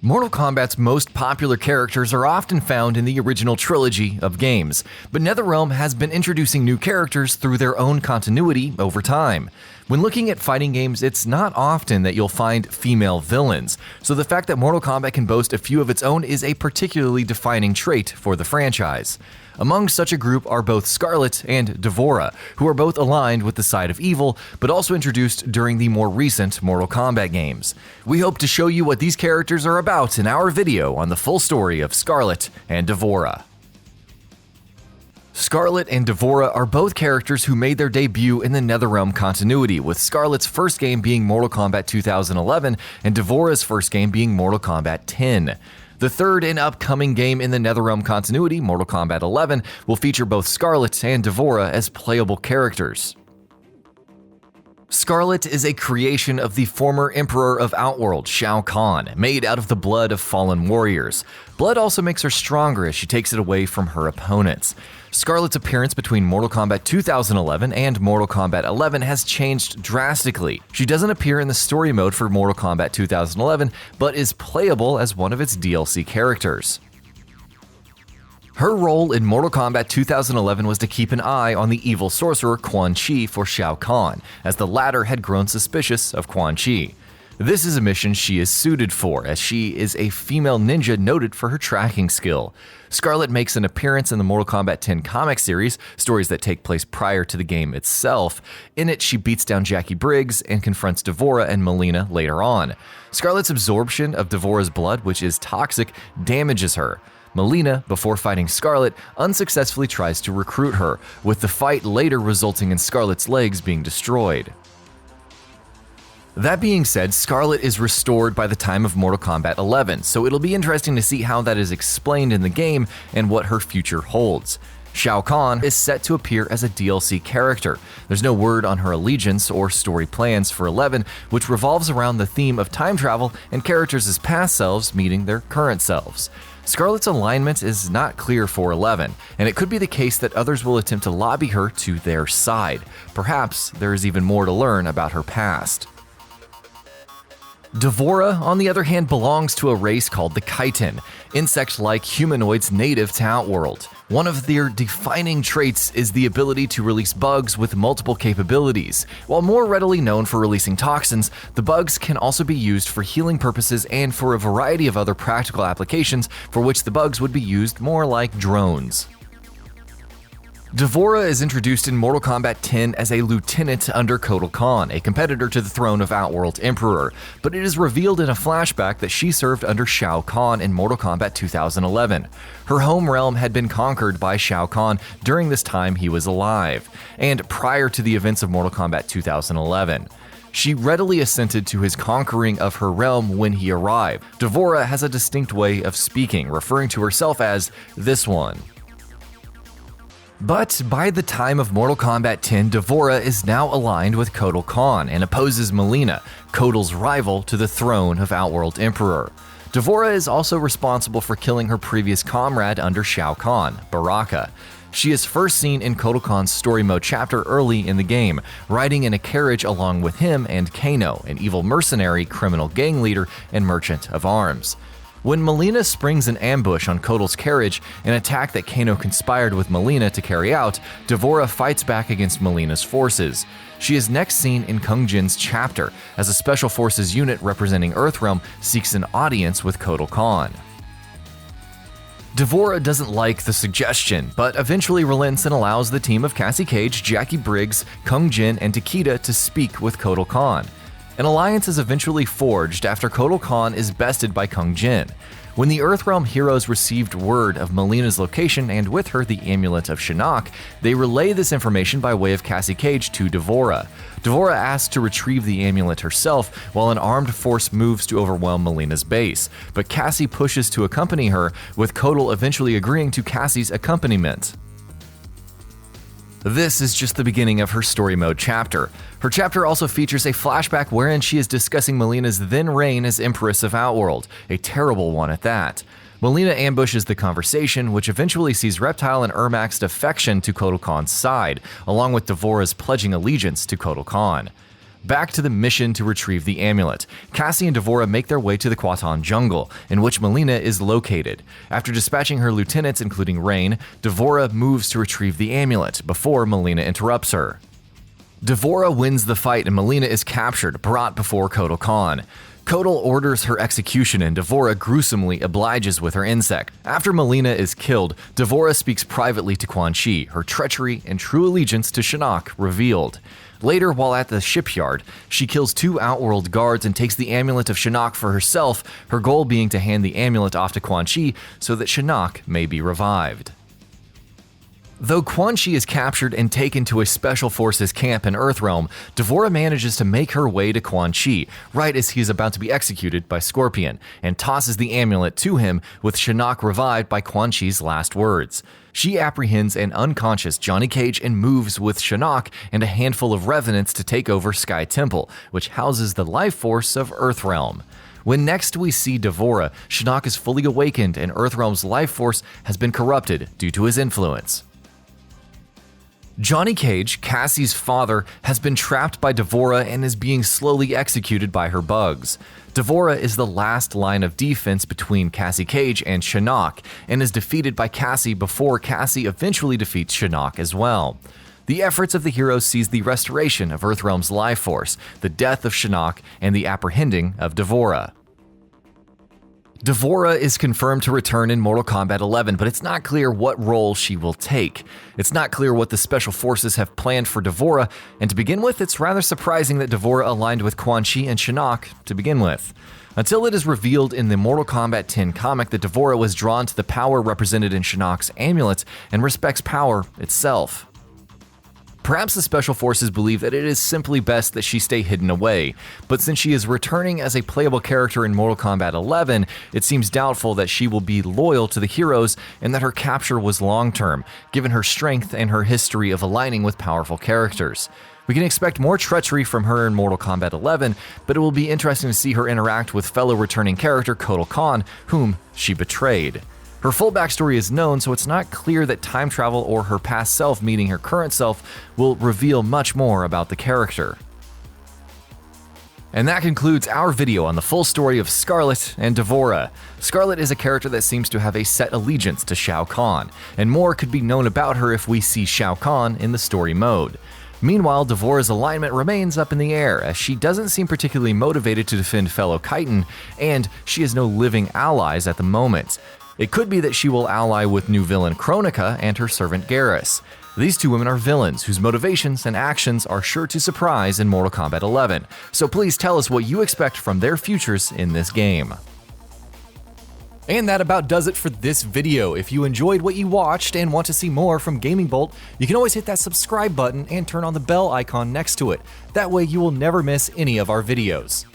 Mortal Kombat's most popular characters are often found in the original trilogy of games, but Netherrealm has been introducing new characters through their own continuity over time. When looking at fighting games, it's not often that you'll find female villains, so the fact that Mortal Kombat can boast a few of its own is a particularly defining trait for the franchise. Among such a group are both Skarlet and D'vorah, who are both aligned with the side of evil, but also introduced during the more recent Mortal Kombat games. We hope to show you what these characters are about in our video on the full story of Skarlet and D'vorah. Skarlet and D'vorah are both characters who made their debut in the Netherrealm continuity, with Skarlet's first game being Mortal Kombat 2011 and D'vorah's first game being Mortal Kombat 10. The third and upcoming game in the Netherrealm continuity, Mortal Kombat 11, will feature both Skarlet and D'vorah as playable characters. Skarlet is a creation of the former Emperor of Outworld, Shao Kahn, made out of the blood of fallen warriors. Blood also makes her stronger as she takes it away from her opponents. Skarlet's appearance between Mortal Kombat 2011 and Mortal Kombat 11 has changed drastically. She doesn't appear in the story mode for Mortal Kombat 2011, but is playable as one of its DLC characters. Her role in Mortal Kombat 2011 was to keep an eye on the evil sorcerer Quan Chi for Shao Kahn, as the latter had grown suspicious of Quan Chi. This is a mission she is suited for, as she is a female ninja noted for her tracking skill. Skarlet makes an appearance in the Mortal Kombat 10 comic series, stories that take place prior to the game itself. In it, she beats down Jackie Briggs and confronts D'vorah and Mileena later on. Skarlet's absorption of D'vorah's blood, which is toxic, damages her. Mileena, before fighting Skarlet, unsuccessfully tries to recruit her, with the fight later resulting in Skarlet's legs being destroyed. That being said, Skarlet is restored by the time of Mortal Kombat 11, so it'll be interesting to see how that is explained in the game and what her future holds. Shao Kahn is set to appear as a DLC character. There's no word on her allegiance or story plans for 11, which revolves around the theme of time travel and characters as past selves meeting their current selves. Skarlet's alignment is not clear for 11, and it could be the case that others will attempt to lobby her to their side. Perhaps there is even more to learn about her past. D'vorah, on the other hand, belongs to a race called the Chitin, insect-like humanoids native to Outworld. One of their defining traits is the ability to release bugs with multiple capabilities. While more readily known for releasing toxins, the bugs can also be used for healing purposes and for a variety of other practical applications for which the bugs would be used more like drones. D'vorah is introduced in Mortal Kombat 10 as a lieutenant under Kotal Kahn, a competitor to the throne of Outworld Emperor, but it is revealed in a flashback that she served under Shao Kahn in Mortal Kombat 2011. Her home realm had been conquered by Shao Kahn during this time he was alive, and prior to the events of Mortal Kombat 2011. She readily assented to his conquering of her realm when he arrived. D'vorah has a distinct way of speaking, referring to herself as this one. But by the time of Mortal Kombat 10, D'vorah is now aligned with Kotal Kahn and opposes Mileena, Kotal's rival to the throne of Outworld Emperor. D'vorah is also responsible for killing her previous comrade under Shao Kahn, Baraka. She is first seen in Kotal Kahn's story mode chapter early in the game, riding in a carriage along with him and Kano, an evil mercenary, criminal gang leader, and merchant of arms. When Mileena springs an ambush on Kotal's carriage, an attack that Kano conspired with Mileena to carry out, D'vorah fights back against Mileena's forces. She is next seen in Kung Jin's chapter, as a special forces unit representing Earthrealm seeks an audience with Kotal Kahn. D'vorah doesn't like the suggestion, but eventually relents and allows the team of Cassie Cage, Jackie Briggs, Kung Jin, and Takeda to speak with Kotal Kahn. An alliance is eventually forged after Kotal Kahn is bested by Kung Jin. When the Earthrealm heroes received word of Mileena's location and with her the Amulet of Shinnok, they relay this information by way of Cassie Cage to D'vorah. D'vorah asks to retrieve the amulet herself while an armed force moves to overwhelm Mileena's base, but Cassie pushes to accompany her, with Kotal eventually agreeing to Cassie's accompaniment. This is just the beginning of her story mode chapter. Her chapter also features a flashback wherein she is discussing Mileena's then reign as Empress of Outworld, a terrible one at that. Mileena ambushes the conversation, which eventually sees Reptile and Ermac's defection to Kotal Kahn's side, along with D'vorah's pledging allegiance to Kotal Kahn. Back to the mission to retrieve the amulet. Cassie and D'vorah make their way to the Kwatan jungle, in which Mileena is located. After dispatching her lieutenants, including Rain, D'vorah moves to retrieve the amulet, before Mileena interrupts her. D'vorah wins the fight and Mileena is captured, brought before Kotal Khan. Kotal orders her execution and D'vorah gruesomely obliges with her insect. After Mileena is killed, D'vorah speaks privately to Quan Chi, her treachery and true allegiance to Shinnok revealed. Later, while at the shipyard, she kills 2 Outworld guards and takes the amulet of Shinnok for herself, her goal being to hand the amulet off to Quan Chi so that Shinnok may be revived. Though Quan Chi is captured and taken to a Special Forces camp in Earthrealm, D'vorah manages to make her way to Quan Chi, right as he is about to be executed by Scorpion, and tosses the amulet to him, with Shinnok revived by Quan Chi's last words. She apprehends an unconscious Johnny Cage and moves with Shinnok and a handful of revenants to take over Sky Temple, which houses the life force of Earthrealm. When next we see D'vorah, Shinnok is fully awakened and Earthrealm's life force has been corrupted due to his influence. Johnny Cage, Cassie's father, has been trapped by D'vorah and is being slowly executed by her bugs. D'vorah is the last line of defense between Cassie Cage and Shinnok, and is defeated by Cassie before Cassie eventually defeats Shinnok as well. The efforts of the heroes sees the restoration of Earthrealm's life force, the death of Shinnok, and the apprehending of D'vorah. D'vorah is confirmed to return in Mortal Kombat 11, but it's not clear what role she will take. It's not clear what the Special Forces have planned for D'vorah, and to begin with, it's rather surprising that D'vorah aligned with Quan Chi and Shinnok to begin with. Until it is revealed in the Mortal Kombat 10 comic that D'vorah was drawn to the power represented in Shinnok's amulet and respects power itself. Perhaps the Special Forces believe that it is simply best that she stay hidden away, but since she is returning as a playable character in Mortal Kombat 11, it seems doubtful that she will be loyal to the heroes and that her capture was long-term, given her strength and her history of aligning with powerful characters. We can expect more treachery from her in Mortal Kombat 11, but it will be interesting to see her interact with fellow returning character Kotal Khan, whom she betrayed. Her full backstory is known, so it's not clear that time travel or her past self meeting her current self will reveal much more about the character. And that concludes our video on the full story of Skarlet and D'vorah. Skarlet is a character that seems to have a set allegiance to Shao Kahn, and more could be known about her if we see Shao Kahn in the story mode. Meanwhile, D'vorah's alignment remains up in the air, as she doesn't seem particularly motivated to defend fellow Khitan, and she has no living allies at the moment. It could be that she will ally with new villain Kronika and her servant Garrus. These 2 women are villains whose motivations and actions are sure to surprise in Mortal Kombat 11, so please tell us what you expect from their futures in this game. And that about does it for this video. If you enjoyed what you watched and want to see more from GamingBolt, you can always hit that subscribe button and turn on the bell icon next to it. That way you will never miss any of our videos.